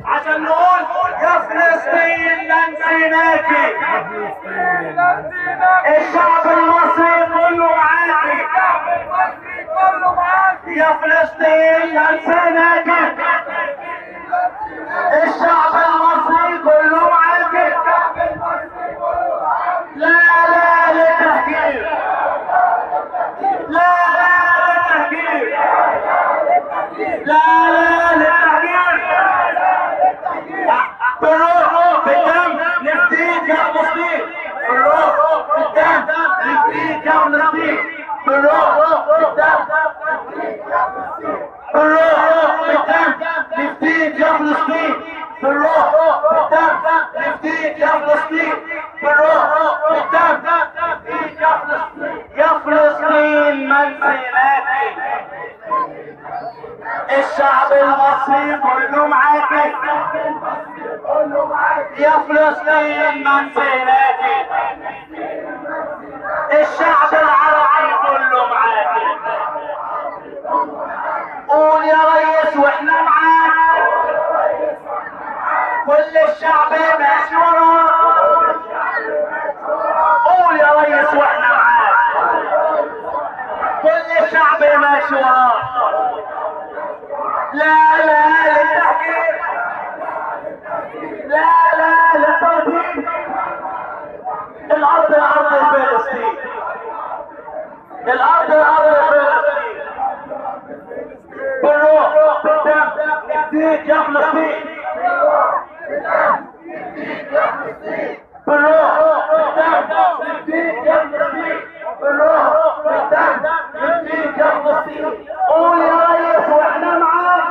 عشان نقول يا فلسطين لن ننسيناكي، الشعب المصري كله معاكي، يا فلسطين لن ننسيناكي، الشعب المصري كله معاكي. لا لا للتهجير، لا لا للتهجير، لا لا للتهجير. بالروح بالدم نفديك يا فلسطين، بالروح بالدم نفديك يا فلسطين، بالروح بالدم، بالروح بالدم نفديك يا فلسطين، بالروح بالدم نفديك يا فلسطين، بالروح بالدم نفديك يا فلسطين. يا فلسطين ما نسيناكي، الشعب المصري كله معاكي، يا فلسطين ما نسيناكي، الشعب العربي كله معاكي. قول يا ريس واحنا معاك، كل الشعب ماشي وراك. قول يا ريس واحنا معاك، كل الشعب ماشي وراك. لا لا للتحكير، لا لا للتوطين. الارض ارض فلسطين، الارض ارض فلسطين، بالروح بالدم نفديك يا فلسطين، بالروح بالدم نفديك يا فلسطين، بالروح بالدم نفديك يا فلسطين. قول يا ريس واحنا معاك،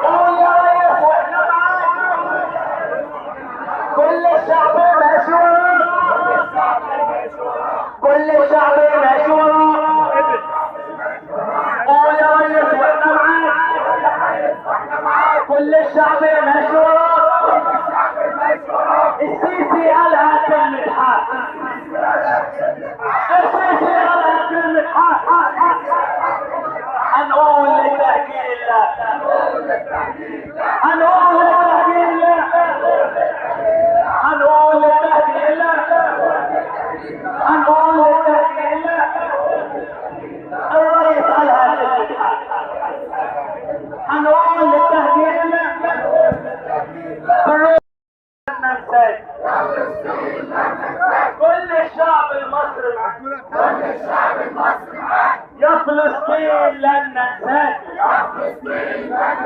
قول يا ريس واحنا معاك، كل الشعب ماشي وراك، كل الشعب ماشي وراك. قول يا ريس واحنا معاك، كل الشعب ماشي وراك. السيسي قالها كلمة حق، السيسي قالها كلمة حق. هنقول لتهجير الله، هنقول لتهجير الله، هنقول لتهجير الله، هنقول لتهجير الله. الرئيس قالها كلمة حق، هنقول لتهجير الله. بالروح كل الشعب المصري معاك، كل الشعب المصري معاك. يا فلسطين لن ننساك، يا فلسطين لن